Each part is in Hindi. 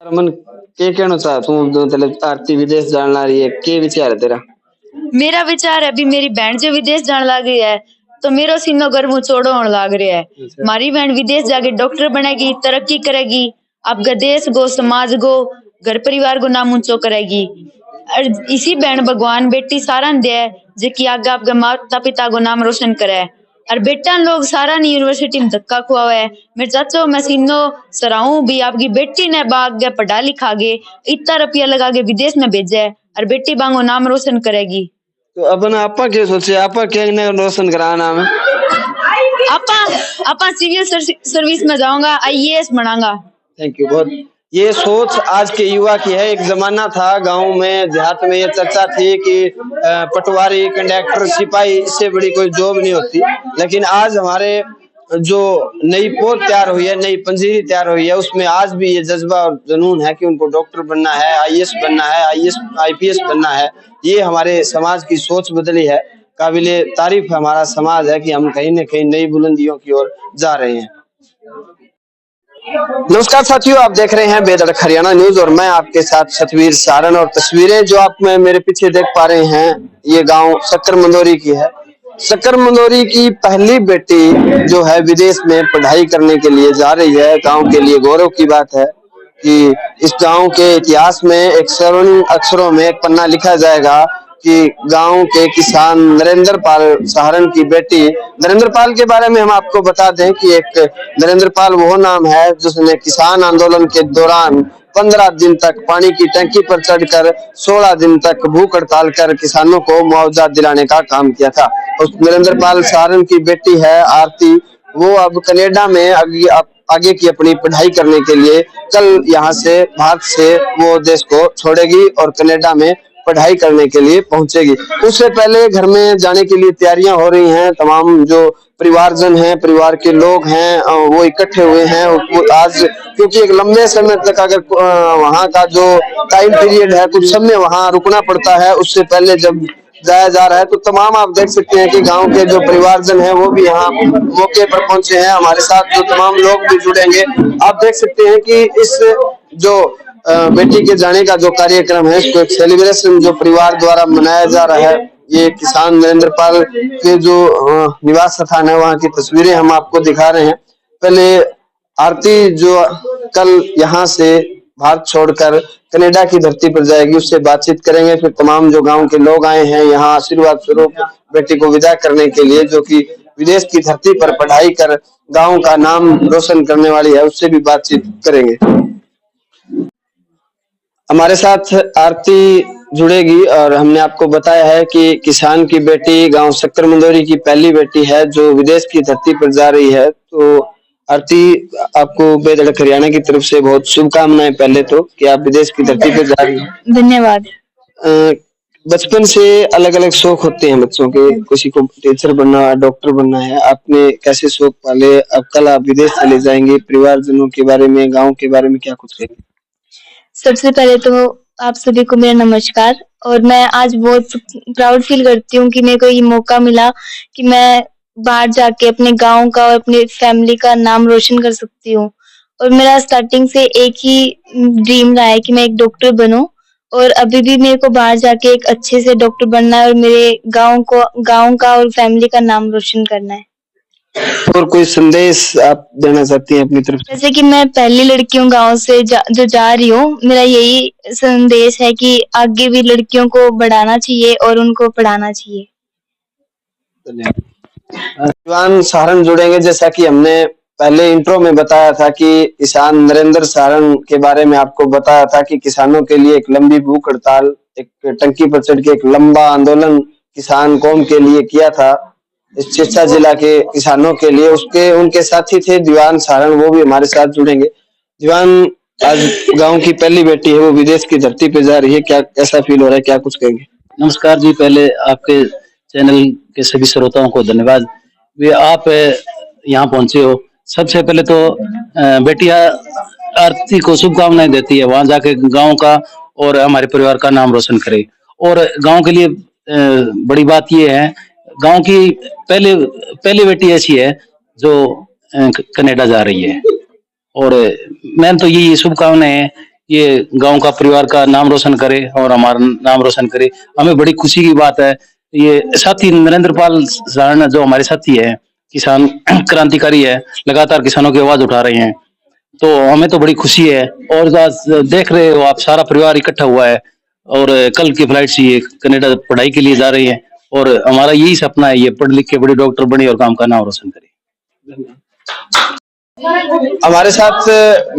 रमन के कहना चाह तू मतलब आरती विदेश जान ला रही है के विचार है तेरा? मेरा विचार है अभी मेरी बहन जो विदेश जाने लगी है तो मेरो सीनो गर्व चौड़ो होने लग रहा है। मारी बहन विदेश जाके डॉक्टर बनेगी, तरक्की करेगी, आपका देश को, समाज को, घर परिवार को नाम ऊंचो करेगी। और इसी बहन भगवान बेटी सारा दे जो कि आगे आपके माता पिता को नाम रोशन करे। और बेटा लोग सारा ने यूनिवर्सिटी में धक्का खुआ है। मेरे चाचो मैं सीनो सराहूं भी आपकी बेटी ने बाग पढ़ा लिखा गे इतना रुपया लगा के विदेश में भेजा है और बेटी बांगो नाम रोशन करेगी। तो अपन आपा क्या सोचे, आपा क्या रोशन कराना है? आपा आपा सिविल सर्विस में जाऊंगा, IAS बनाऊंगा। थैंक यू बहुत। ये सोच आज के युवा की है। एक जमाना था गांव में देहात में ये चर्चा थी कि पटवारी, कंडक्टर, सिपाही इससे बड़ी कोई जॉब नहीं होती, लेकिन आज हमारे जो नई पोत तैयार हुई है, नई पंजीरी तैयार हुई है, उसमें आज भी ये जज्बा और जुनून है कि उनको डॉक्टर बनना है, IAS बनना है, IPS बनना है। ये हमारे समाज की सोच बदली है। काबिले तारीफ हमारा समाज है कि हम कहीं न कहीं नई बुलंदियों की ओर जा रहे हैं। नमस्कार साथियों, आप देख रहे हैं बेधड़क हरियाणा न्यूज और मैं आपके साथ सतवीर सारण। और तस्वीरें जो आप मेरे पीछे देख पा रहे हैं ये गांव शक्कर मंदोरी की है। शक्कर मंदोरी की पहली बेटी जो है विदेश में पढ़ाई करने के लिए जा रही है। गांव के लिए गौरव की बात है कि इस गांव के इतिहास में एक स्वर्ण अक्षरों में एक पन्ना लिखा जाएगा कि गांव के किसान नरेंद्र पाल सहारण की बेटी। नरेंद्र पाल के बारे में हम आपको बता दें कि एक नरेंद्र पाल वो नाम है जिसने किसान आंदोलन के दौरान 15 दिन तक पानी की टंकी पर चढ़कर 16 दिन तक भूख हड़ताल कर किसानों को मुआवजा दिलाने का काम किया था। उस नरेंद्र पाल सहारण की बेटी है आरती। वो अब कनाडा में आगे की अपनी पढ़ाई करने के लिए कल यहाँ से भारत से वो देश को छोड़ेगी और कनाडा में पढ़ाई करने के लिए पहुंचेगी। उससे पहले घर में जाने के लिए तैयारियां हो रही हैं। तमाम जो परिवारजन हैं, परिवार के लोग हैं, वो इकट्ठे हुए हैं। आज क्योंकि एक लंबे समय तक अगर वहाँ का जो टाइम पीरियड है, कुछ समय वहाँ रुकना पड़ता है, उससे पहले जब जाया जा रहा है तो तमाम आप देख सकते हैं कि गांव के जो परिवारजन हैं वो भी यहाँ मौके पर पहुंचे हैं। हमारे साथ जो तमाम लोग भी जुड़ेंगे, आप देख सकते हैं कि इस जो बेटी के जाने का जो कार्यक्रम है, इसको एक सेलिब्रेशन जो परिवार द्वारा मनाया जा रहा है। ये किसान नरेंद्र पाल के जो निवास स्थान है वहाँ की तस्वीरें हम आपको दिखा रहे हैं। पहले आरती जो कल यहाँ से भारत छोड़कर कनाडा की धरती पर जाएगी, उससे बातचीत करेंगे। फिर तमाम जो गांव के लोग आए हैं यहाँ आशीर्वाद स्वरूप बेटी को विदा करने के लिए, जो कि विदेश की धरती पर पढ़ाई कर गांव का नाम रोशन करने वाली है, उससे भी बातचीत करेंगे। हमारे साथ आरती जुड़ेगी और हमने आपको बताया है कि किसान की बेटी, गांव शक्कर मंदोरी की पहली बेटी है जो विदेश की धरती पर जा रही है। तो आरती, आपको बेधड़क हरियाणा की तरफ से बहुत शुभकामनाएं पहले तो कि आप विदेश की धरती पर जा रही हैं। धन्यवाद। बचपन से अलग अलग शौक होते हैं बच्चों के, किसी को टीचर बनना, डॉक्टर बनना है। आपने कैसे शौक पाले? अब कल आप विदेश चले जाएंगे, परिवारजनों के बारे में, गाँव के बारे में क्या कुछ कहेंगे? सबसे पहले तो आप सभी को मेरा नमस्कार। और मैं आज बहुत प्राउड फील करती हूँ कि मेरे को ये मौका मिला कि मैं बाहर जाके अपने गांव का और अपने फैमिली का नाम रोशन कर सकती हूँ। और मेरा स्टार्टिंग से एक ही ड्रीम रहा है कि मैं एक डॉक्टर बनूं, और अभी भी मेरे को बाहर जाके एक अच्छे से डॉक्टर बनना है और मेरे गांव का और फैमिली का नाम रोशन करना है। और कोई संदेश आप देना चाहती हैं अपनी तरफ से? जैसे कि मैं पहली लड़की हूँ गाँव से जो जा रही हूँ, मेरा यही संदेश है कि आगे भी लड़कियों को बढ़ाना चाहिए और उनको पढ़ाना चाहिए। जवान सहारण जुड़ेंगे। जैसा कि हमने पहले इंट्रो में बताया था कि किसान नरेंद्र सहारण के बारे में आपको बताया था कि किसानों के लिए एक लंबी भूख हड़ताल, एक टंकी पर चढ़ के एक लंबा आंदोलन किसान कौम के लिए किया था, इस सिरसा जिला के किसानों के लिए। उसके उनके साथी थे दीवान सहारण, वो भी हमारे साथ जुड़ेंगे। दीवान, आज गांव की पहली बेटी है वो विदेश की धरती पे जा रही है, क्या कैसा फील हो रहा है, क्या कुछ कहेंगे? नमस्कार जी, पहले आपके चैनल के सभी श्रोताओं को धन्यवाद। वे आप यहाँ पहुंचे हो। सबसे पहले तो बेटिया आरती को शुभकामनाएं देती है, वहां जाके गांव का और हमारे परिवार का नाम रोशन करे। और गांव के लिए बड़ी बात ये है, गांव की पहली बेटी ऐसी है जो कनाडा जा रही है। और मैंने तो यही शुभकामनाएं है ये गांव का परिवार का नाम रोशन करे और हमारा नाम रोशन करे। हमें बड़ी खुशी की बात है। ये साथी नरेंद्र पाल सारण जो हमारे साथी है, किसान क्रांतिकारी है, लगातार किसानों की आवाज उठा रहे हैं, तो हमें तो बड़ी खुशी है। और आज देख रहे हो आप, सारा परिवार इकट्ठा हुआ है और कल की फ्लाइट से ये कनाडा पढ़ाई के लिए जा रही है और हमारा यही सपना है, ये पढ़ लिख के बड़ी डॉक्टर बने और काम का नाम रोशन करे। हमारे साथ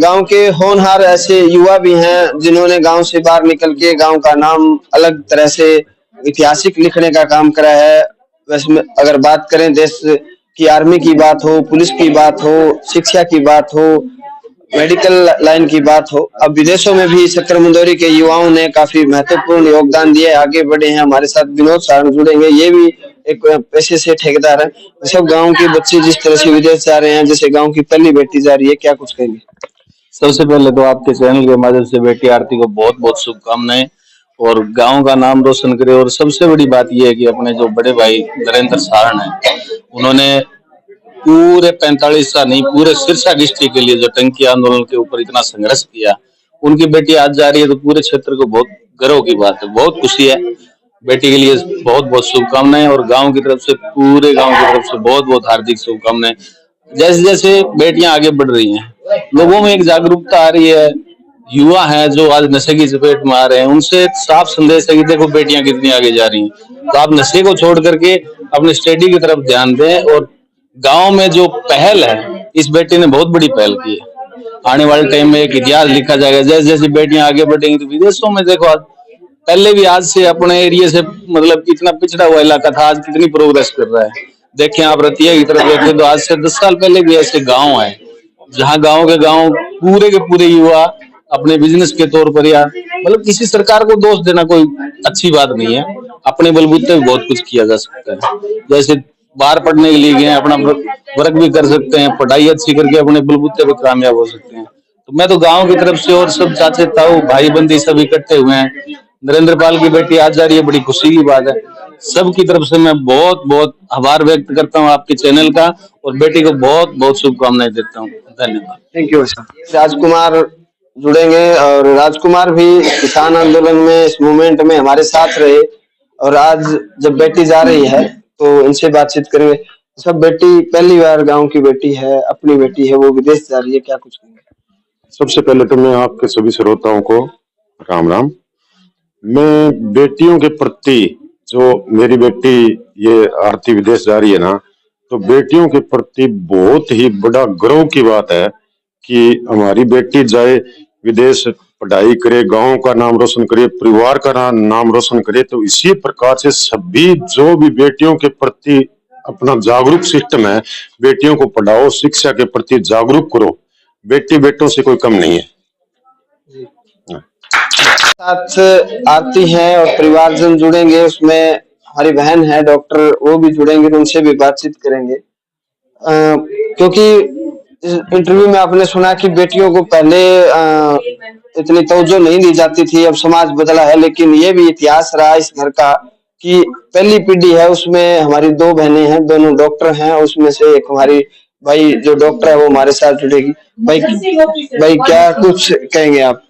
गांव के होनहार ऐसे युवा भी हैं जिन्होंने गांव से बाहर निकल के गांव का नाम अलग तरह से ऐतिहासिक लिखने का काम करा है। वैसे में अगर बात करें देश की आर्मी की बात हो, पुलिस की बात हो, शिक्षा की बात हो, मेडिकल लाइन की बात हो, अब विदेशों में भी शक्कर मंदोरी के युवाओं ने काफी महत्वपूर्ण योगदान दिए, आगे बढ़े हैं। हमारे साथ विनोद सारण जुड़ेंगे, ये भी एक पेशे से ठेकेदार है। सब गांव के बच्चे जिस तरह से विदेश जा रहे हैं, जैसे गांव की पहली बेटी जा रही है, क्या कुछ कहेंगे? सबसे पहले तो आपके चैनल के माध्यम से बेटी आरती को बहुत बहुत शुभकामनाएं और गांव का नाम रोशन करे। और सबसे बड़ी बात यह है कि अपने जो बड़े भाई नरेंद्र सारण है, उन्होंने पूरे 45 साल नहीं, पूरे सिरसा डिस्ट्रिक्ट के लिए जो टंकी आंदोलन के ऊपर इतना संघर्ष किया, उनकी बेटी आज जा रही है तो पूरे क्षेत्र को बहुत गर्व की बात है, बहुत खुशी है। बेटी के लिए बहुत बहुत शुभकामनाएं और गांव की तरफ से, पूरे गांव की तरफ से बहुत बहुत हार्दिक शुभकामनाएं। जैसे जैसे बेटियां आगे बढ़ रही हैं, लोगों में एक जागरूकता आ रही है, युवा हैं जो आज नशे की चपेट में आ रहे हैं, उनसे एक साफ संदेश है कि देखो बेटियां कितनी आगे जा रही हैं। तो आप नशे को छोड़ करके अपने स्टडी की तरफ ध्यान दें। और गांव में जो पहल है, इस बेटी ने बहुत बड़ी पहल की है। आने वाले टाइम में एक इतिहास लिखा जाएगा। जैसे जैसे बेटियां आगे बढ़ेंगी तो विदेशों में देखो, आज पहले भी आज से अपने एरिया से मतलब कितना पिछड़ा हुआ इलाका था, आज कितनी प्रोग्रेस कर रहा है। देखें आप रतिया की तरफ देखें तो आज से 10 साल पहले भी ऐसे गांव है जहां गांव पूरे के पूरे युवा अपने बिजनेस के तौर पर, या मतलब किसी सरकार को दोष देना कोई अच्छी बात नहीं है, अपने बलबूते पे बहुत कुछ किया जा सकता है। जैसे बाहर पढ़ने के लिए गए, अपना वर्क भी कर सकते हैं, पढ़ाई अच्छी करके अपने बलबूते पे कामयाब हो सकते हैं। तो मैं तो गांव की तरफ से और सब चाचे ताऊ भाई बंदी सब इकट्ठे हुए हैं। नरेंद्र पाल की बेटी आज जा रही है, बड़ी खुशी की बात है। सबकी तरफ से मैं बहुत बहुत आभार व्यक्त करता हूँ आपके चैनल का और बेटी को बहुत बहुत शुभकामनाएं देता हूँ। धन्यवाद। Thank you sir. राजकुमार जुड़ेंगे और राजकुमार भी किसान आंदोलन में, इस मूवमेंट में हमारे साथ रहे और आज जब बेटी जा रही है तो इनसे बातचीत करेंगे। सब बेटी पहली बार गांव की बेटी है, अपनी बेटी है, वो विदेश जा रही है, क्या कुछ कहेंगे? सबसे पहले तो मैं आपके सभी श्रोताओं को राम राम। मैं बेटियों के प्रति, जो मेरी बेटी ये आरती विदेश जा रही है ना, तो बेटियों के प्रति बहुत ही बड़ा गर्व की बात है कि हमारी बेटी जाए विदेश, पढ़ाई करे, गांव का नाम रोशन करे, परिवार का नाम रोशन करे। तो इसी प्रकार से सभी जो भी बेटियों के प्रति अपना जागरूक सिस्टम है, बेटियों को पढ़ाओ, शिक्षा के प्रति जागरूक करो। बेटी बेटों से कोई कम नहीं है। साथ आरती है और परिवारजन जुड़ेंगे, उसमें हमारी बहन है डॉक्टर, वो भी जुड़ेंगे, तो उनसे भी बातचीत करेंगे। क्योंकि इस इंटरव्यू में आपने सुना कि बेटियों को पहले इतनी तवज्जो नहीं दी जाती थी, अब समाज बदला है, लेकिन ये भी इतिहास रहा इस घर का कि पहली पीढ़ी है उसमें हमारी 2 बहनें हैं, दोनों डॉक्टर हैं, उसमें से एक हमारी भाई जो डॉक्टर है वो हमारे साथ जुड़ेगी। भाई क्या कुछ कहेंगे आप?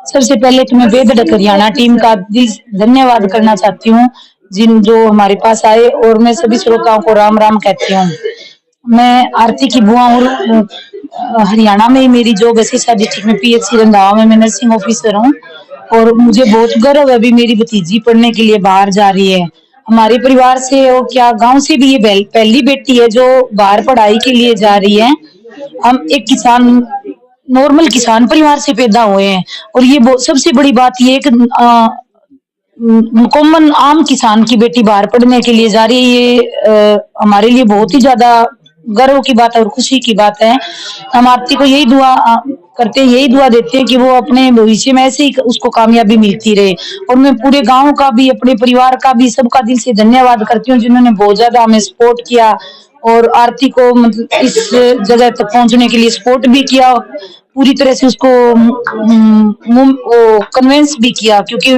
सबसे पहले तो मैं बेधड़क हरियाणा टीम का दिल धन्यवाद करना चाहती हूँ, जो हमारे पास आए, और मैं सभी श्रोताओं को राम राम कहती हूँ। मैं आरती की बुआ और हरियाणा में ही मेरी जॉब है, सिरसा डिस्ट्रिक्ट में PHC रंधावा में मैं नर्सिंग ऑफिसर हूँ और मुझे बहुत गर्व है। अभी मेरी भतीजी पढ़ने के लिए बाहर जा रही है। हमारे परिवार से और क्या गांव से भी ये पहली बेटी है जो बाहर पढ़ाई के लिए जा रही है। हम एक किसान, नॉर्मल किसान परिवार से पैदा हुए हैं और ये सबसे बड़ी बात ये कि कॉमन आम किसान की बेटी बाहर पढ़ने के लिए जा रही है। ये हमारे लिए बहुत ही ज्यादा गर्व की बात है और खुशी की बात है। हम आरती को यही दुआ करते हैं, यही दुआ देते हैं कि वो अपने भविष्य में ऐसे ही उसको कामयाबी मिलती रहे। और मैं पूरे गांव का भी, अपने परिवार का भी, सबका दिल से धन्यवाद करती हूँ जिन्होंने बहुत ज्यादा हमें सपोर्ट किया और आरती को मतलब इस जगह तक पहुंचने के लिए सपोर्ट भी किया, पूरी तरह से उसको कन्विंस भी किया, क्योंकि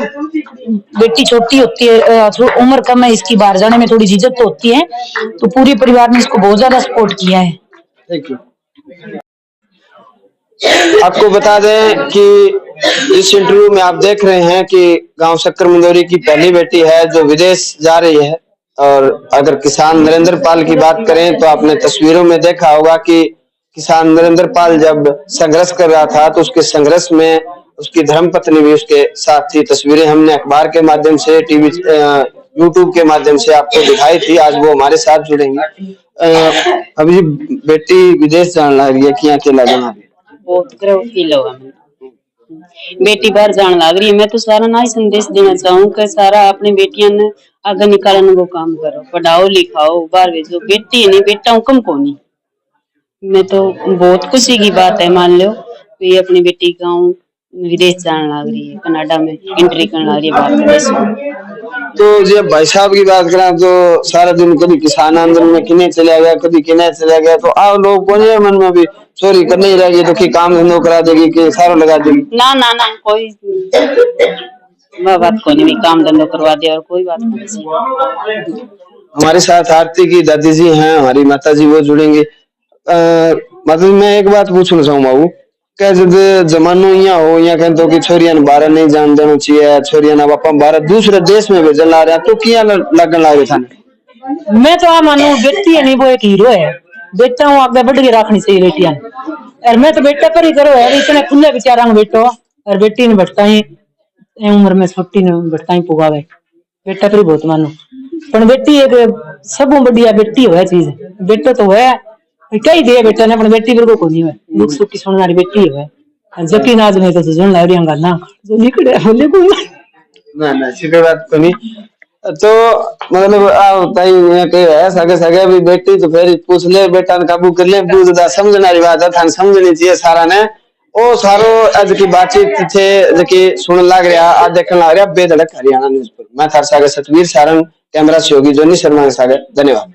बेटी छोटी होती है, उम्र कम है इसकी, बाहर जाने में थोड़ी झिझक तो होती है, तो पूरे परिवार ने इसको बहुत ज्यादा सपोर्ट किया है। Thank you. आपको बता दें कि इस इंटरव्यू में आप देख रहे हैं कि गांव शक्कर मंदोरी की पहली बेटी है जो विदेश जा रही है। और अगर किसान नरेंद्र पाल की बात करें तो आपने तस्वीरों में देखा होगा कि किसान नरेंद्र पाल जब संघर्ष कर रहा था तो उसके संघर्ष में उसकी धर्मपत्नी भी उसके साथ थी। तस्वीरें हमने अखबार के माध्यम से, टीवी, यूट्यूब के माध्यम से आपको दिखाई थी। आज वो हमारे साथ जुड़ेंगे। अभी बेटी विदेश जाने लगी है, क्या अकेला जाना बहुत गर्व फील होगा। बेटी बाहर जाने लग रही है। मैं तो सारा ना ही संदेश देना चाहूँ कि सारा अपनी बेटियां ने आगे निकालने को काम करो, पढ़ाओ लिखाओ, बाहर भेजो। बेटी नहीं बेटा हुक्म को नहीं। मैं तो बहुत खुशी की बात है। मान लो ये अपनी बेटी गाँव विदेश जाने लग रही है, कनाडा में एंट्री करने लग रही है भारत देश में। तो जब भाई साहब की बात करें तो सारा दिन कभी किसान आंदोलन में किन्हें चला गया, कभी किन्हें चला गया, तो आप लोग को मन में भी चोरी करने ही रहेगी तो कि काम धंधो करा देगी कि सारों लगा देगी? ना ना ना, कोई बात को नहीं, काम धंधो करवा दिया और कोई बात नहीं। हमारे साथ आरती की दादी जी हैं, हमारी माता जी, वो जुड़ेंगे। मतलब मैं एक बात पूछना चाहूँ बाबू, क्या जब जमानो यहाँ हो, यहाँ कहते हो कि छोरिया ने बाहर नहीं जान देना चाहिए, छोरिया ना बापा भारत दूसरे देश में भेजन ला रहे हैं, तो क्या लगन ला रहे था? मैं तो आ मानू बेटी है नहीं, वो एक हीरो है। बेटा हूँ आगे बढ़ के रखनी चाहिए बेटियां। और मैं तो बेटा पर ही करो है, इतने खुले विचारा बेटो। और बेटी ने भटकाई उम्र में छोटी ने भटकाई पुगावे, बेटा पर ही बहुत मानो। पर बेटी एक सब बढ़िया बेटी हो चीज। बेटो तो है कई दिए बेटा ने, अपनी बेटी बिल्कुल को नहीं है। दुख सुख की सुनने वाली बेटी है। जबकि नाज में तो सुन ला रही ना जो निकले बोले को ना सीधे बात को नहीं। तो मतलब सगे सगे भी बेटी तो फिर पूछ ले, बेटा ने काबू कर ले, बुझदा समझने वाली बात है, थाने समझनी चाहिए सारा ने। ओ सारो आज की बातचीत थे जकी सुन लग रहा, आज देखने लग रहा बेधड़क हरियाणा न्यूज़ पर। मैं थार सागे सतवीर सारण, कैमरा सहयोगी जोनी शर्मा के सागे। धन्यवाद।